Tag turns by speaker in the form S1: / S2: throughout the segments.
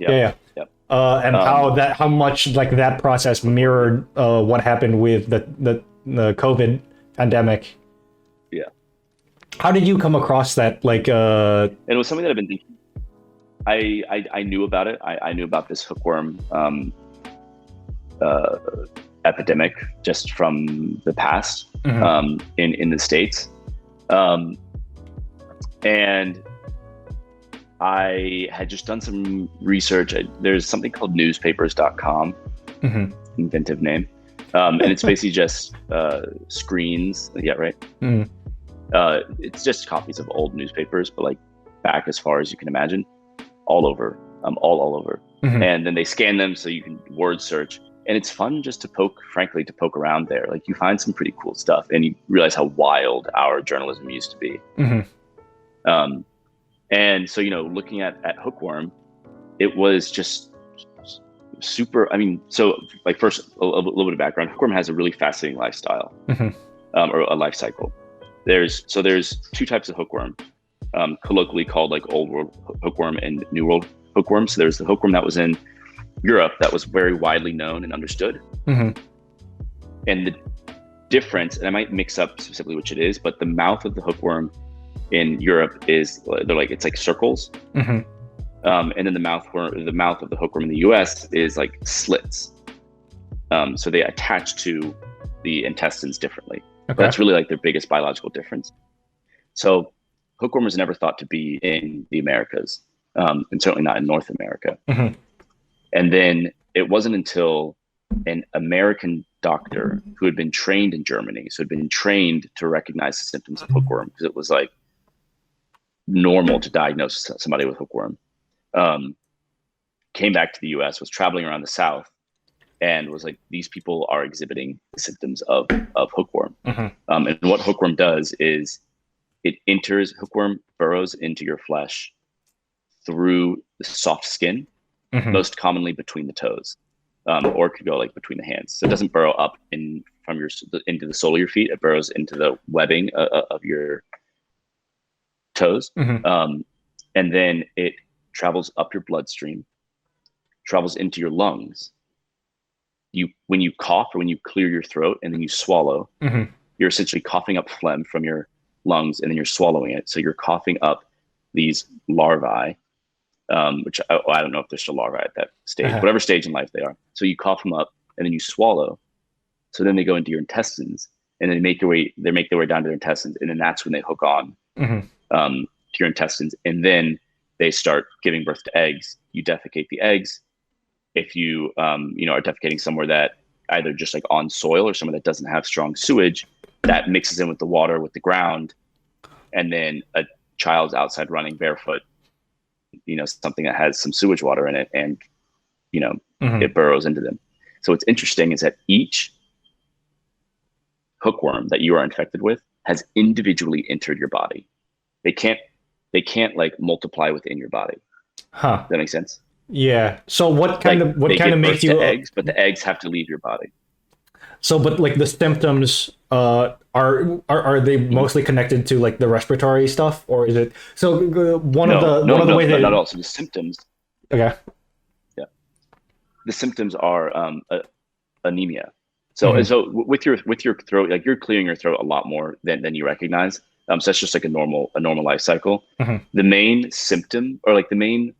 S1: Yeah,
S2: Yep.
S1: yeah.
S2: Yep.
S1: And
S2: Um,
S1: how much like that process mirrored what happened with the COVID pandemic.
S2: yeah.
S1: How did you come across that? Like,
S2: And it was something that I've been thinking. I knew about it. I knew about this hookworm uh, epidemic just from the past
S1: mhm,
S2: in the States. Um, and I had just done some research. There's something called newspapers.com,
S1: mhm,
S2: inventive name. And it's basically just screens. Yeah, right.
S1: mhm,
S2: It's just copies of old newspapers, but like back as far as you can imagine, all over, all over.
S1: mhm.
S2: And then they scan them so you can word search. And it's fun just to frankly, to poke around there. Like you find some pretty cool stuff and you realize how wild our journalism used to be.
S1: Mhm.
S2: Um, and so, looking at hookworm, it was just super. I mean, so like first, a little bit of background. Hookworm has a really fascinating lifestyle,
S1: Mhm.
S2: or a life cycle. There's two types of hookworm, colloquially called like old world hookworm and new world hookworm. So there's the hookworm that was in Europe that was very widely known and understood.
S1: Mhm.
S2: And the difference, and I might mix up specifically which it is, but the mouth of the hookworm in Europe it's like circles.
S1: Mhm.
S2: And then the mouth of the hookworm in the US is like slits. So they attach to the intestines differently. But
S1: Okay.
S2: that's really like their biggest biological difference. So hookworm was never thought to be in the Americas, and certainly not in North America.
S1: Mhm.
S2: And then it wasn't until an American doctor who had been trained in Germany, so had been trained to recognize the symptoms of hookworm, because it was like normal to diagnose somebody with hookworm, um, came back to the US, was traveling around the South, and was like, these people are exhibiting the symptoms of hookworm.
S1: Mhm.
S2: And what hookworm does is hookworm burrows into your flesh through the soft skin,
S1: Mhm.
S2: most commonly between the toes, or it could go like between the hands. So it doesn't burrow up into the sole of your feet. It burrows into the webbing of your toes,
S1: Mhm.
S2: um, and then it travels up your bloodstream, travels into your lungs. When you cough or when you clear your throat and then you swallow,
S1: Mhm.
S2: you're essentially coughing up phlegm from your lungs and then you're swallowing it. So you're coughing up these larvae, which I don't know if they're still larvae at that stage,
S1: Uh-huh.
S2: whatever stage in life they are. So you cough them up and then you swallow. So then they go into your intestines and then they make their way down to their intestines. And then that's when they hook on,
S1: Mhm.
S2: to your intestines. And then they start giving birth to eggs. You defecate the eggs. If you, are defecating somewhere that either just like on soil or somewhere that doesn't have strong sewage, that mixes in with the water, with the ground. And then a child's outside running barefoot, something that has some sewage water in it, and you know
S1: Mhm.
S2: it burrows into them. So what's interesting is that each hookworm that you are infected with has individually entered your body. They can't like multiply within your body. Does
S1: Huh.
S2: that make sense?
S1: Yeah. So
S2: Like
S1: what
S2: they
S1: kind of
S2: give
S1: makes
S2: birth to
S1: you
S2: eggs, but the eggs have to leave your body.
S1: but like the symptoms are they
S2: Mhm.
S1: mostly connected to like the respiratory stuff, or is it so
S2: No,
S1: one
S2: no,
S1: of the
S2: no,
S1: ways
S2: not at
S1: that
S2: all. So the symptoms,
S1: okay.
S2: yeah, the symptoms are anemia. So
S1: Mhm.
S2: with your throat, like you're clearing your throat a lot more than you recognize. So that's just like a normal life cycle.
S1: Mhm.
S2: The main symptom, or like the main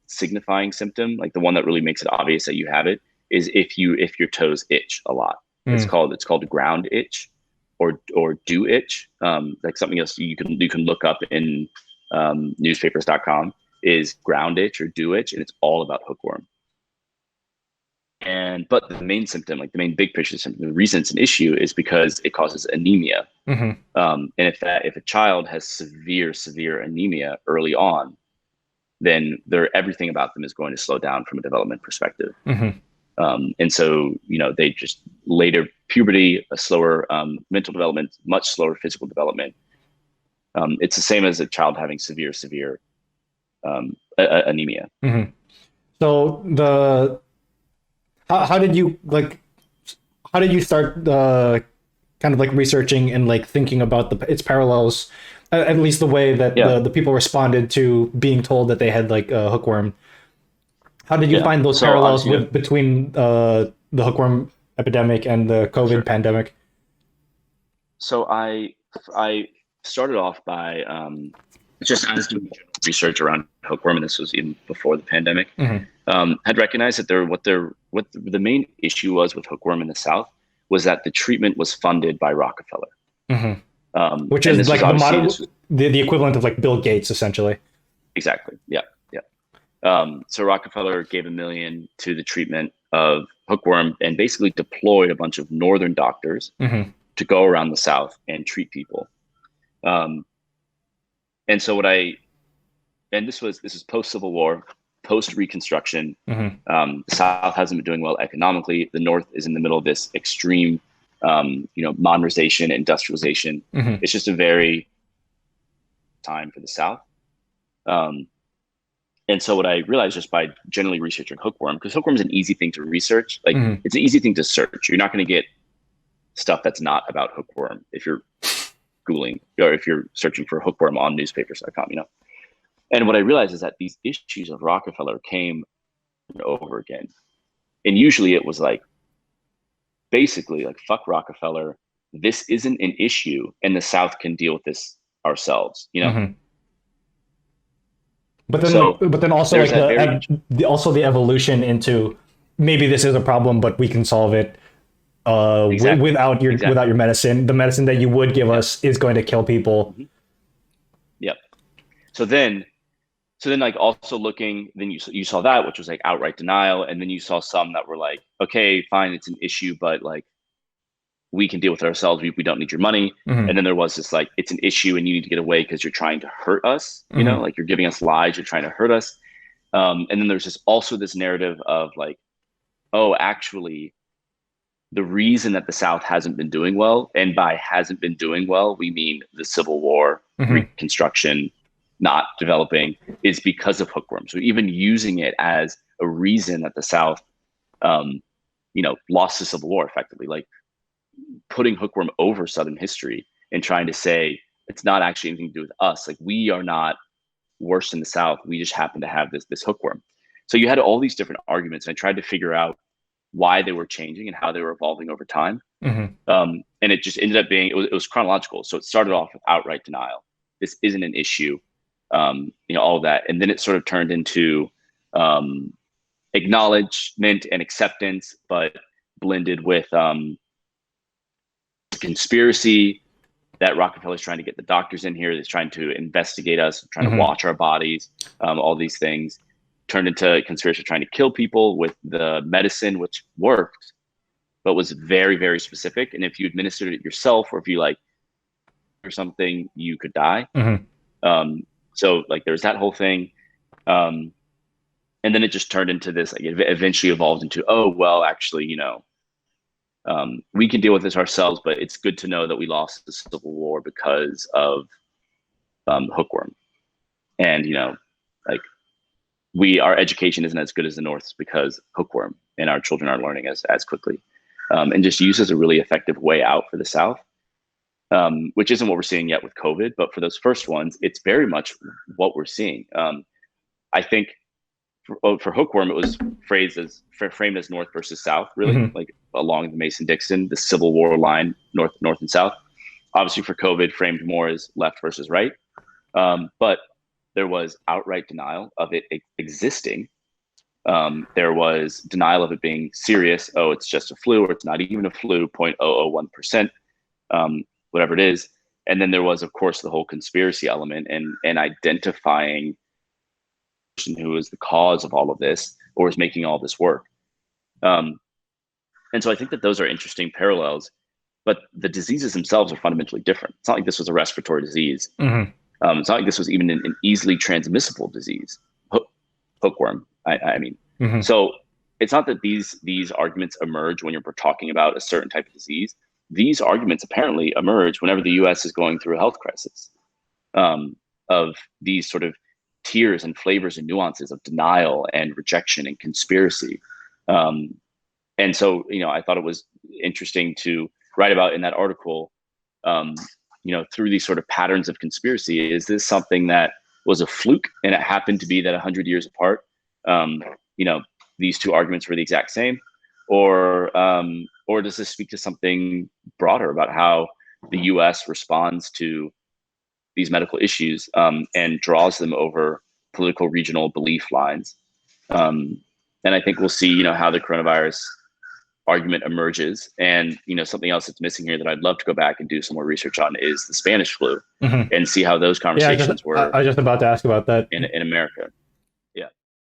S2: signifying symptom, like the one that really makes it obvious that you have it, is if your toes itch a lot. It's
S1: Mhm.
S2: called ground itch, or do itch. Like something else you can look up in newspapers.com is ground itch or do itch, and it's all about hookworm. But the main symptom, like the main big picture symptom, the reason it's an issue is because it causes anemia.
S1: Mhm.
S2: And if a child has severe anemia early on, then everything about them is going to slow down from a development perspective.
S1: Mhm.
S2: And so they just later puberty, a slower mental development, much slower physical development. It's the same as a child having severe anemia.
S1: Mhm. So how did you like how did you start kind of like researching and like thinking about its parallels, at least the way that
S2: Yeah.
S1: the people responded to being told that they had like a hookworm. How did you
S2: Yeah.
S1: find those
S2: So
S1: parallels
S2: obviously,
S1: with between the hookworm epidemic and the COVID
S2: sure.
S1: pandemic?
S2: So I started off by just as doing general research around hookworm, and this was even before the pandemic.
S1: Hmm.
S2: Had recognized that what the main issue was with hookworm in the South was that the treatment was funded by Rockefeller.
S1: Hmm. Which
S2: And
S1: is
S2: this was
S1: like the
S2: obviously
S1: model,
S2: this was
S1: the equivalent of like Bill Gates, essentially.
S2: exactly, yeah, yeah. So Rockefeller gave 1 million to the treatment of hookworm and basically deployed a bunch of northern doctors
S1: Hmm.
S2: to go around the South and treat people. Um, and so what I and this is post Civil War, post Reconstruction.
S1: Hmm.
S2: The South hasn't been doing well economically. The North is in the middle of this extreme, modernization, industrialization.
S1: Hmm.
S2: It's just a very time for the South. Um, and so what I realized just by generally researching hookworm, because hookworm is an easy thing to research, like
S1: Hmm.
S2: it's an easy thing to search. You're not going to get stuff that's not about hookworm if you're Googling or if you're searching for hookworm on newspapers.com. And what I realized is that these issues of Rockefeller came over again. And usually it was like, basically, like, fuck Rockefeller. This isn't an issue, and the South can deal with this ourselves.
S1: Hmm.
S2: So
S1: But then also
S2: there's
S1: like
S2: that very
S1: the evolution into maybe this is a problem, but we can solve it
S2: exactly,
S1: without
S2: exactly.
S1: your medicine. The medicine that you would give
S2: Yep.
S1: us is going to kill people.
S2: Hmm. Yep. So then, like also looking, then you saw that, which was like outright denial, and then you saw some that were like, okay, fine, it's an issue, but like we can deal with it ourselves. We don't need your money. And
S1: Hmm.
S2: then there was this like, it's an issue and you need to get away because you're trying to hurt us.
S1: Hmm.
S2: Like you're giving us lies, you're trying to hurt us. And then there's also this narrative of like, oh, actually, the reason that the South hasn't been doing well, and by hasn't been doing well, we mean the Civil War,
S1: Hmm.
S2: Reconstruction, not developing, is because of hookworm. So even using it as a reason that the South, um, lost the Civil War effectively, like putting hookworm over Southern history and trying to say it's not actually anything to do with us. Like we are not worse in the South. We just happen to have this hookworm. So you had all these different arguments, and I tried to figure out why they were changing and how they were evolving over time.
S1: Hmm.
S2: And it just ended up being it was chronological. So it started off with outright denial. This isn't an issue. All of that, and then it sort of turned into um, acknowledgement and acceptance, but blended with conspiracy that Rockefeller's trying to get the doctors in here. He's trying to investigate us, trying to
S1: Hmm.
S2: watch our bodies, all these things turned into conspiracy trying to kill people with the medicine, which worked, but was very, very specific. And if you administered it yourself, or if you like, or something, you could die.
S1: Hmm.
S2: So like there's that whole thing. Um, and then it just turned into this, like it eventually evolved into, oh, well, actually, we can deal with this ourselves, but it's good to know that we lost the Civil War because of hookworm. And like our education isn't as good as the North's because hookworm, and our children aren't learning as quickly, and just use as a really effective way out for the South, which isn't what we're seeing yet with COVID. But for those first ones, it's very much what we're seeing. I think for hookworm, it was framed as North versus South, really,
S1: Hmm.
S2: like along the Mason-Dixon, the Civil War line, North and South. Obviously, for COVID, framed more as left versus right. But there was outright denial of it existing. There was denial of it being serious. Oh, it's just a flu, or it's not even a flu, 0.001%, whatever it is. And then there was, of course, the whole conspiracy element and identifying the person who is the cause of all of this or is making all this work. Um, and so I think that those are interesting parallels, but the diseases themselves are fundamentally different. It's not like this was a respiratory disease.
S1: Hmm.
S2: It's not like this was even an easily transmissible disease, hookworm. I mean,
S1: Hmm.
S2: so it's not that these arguments emerge when you're talking about a certain type of disease. These arguments apparently emerge whenever the U.S. is going through a health crisis, of these sort of tiers and flavors and nuances of denial and rejection and conspiracy. Um, and so, I thought it was interesting to write about in that article, um, through these sort of patterns of conspiracy. Is this something that was a fluke and it happened to be that 100 years apart? these two arguments were the exact same, or does this speak to something broader about how the U.S. responds to these medical issues, and draws them over political regional belief lines? And I think we'll see, how the coronavirus argument emerges. And something else that's missing here that I'd love to go back and do some more research on is the Spanish flu,
S1: Mhm.
S2: and see how those
S1: Yeah,
S2: conversations
S1: I
S2: were
S1: was just about to ask about that.
S2: in America.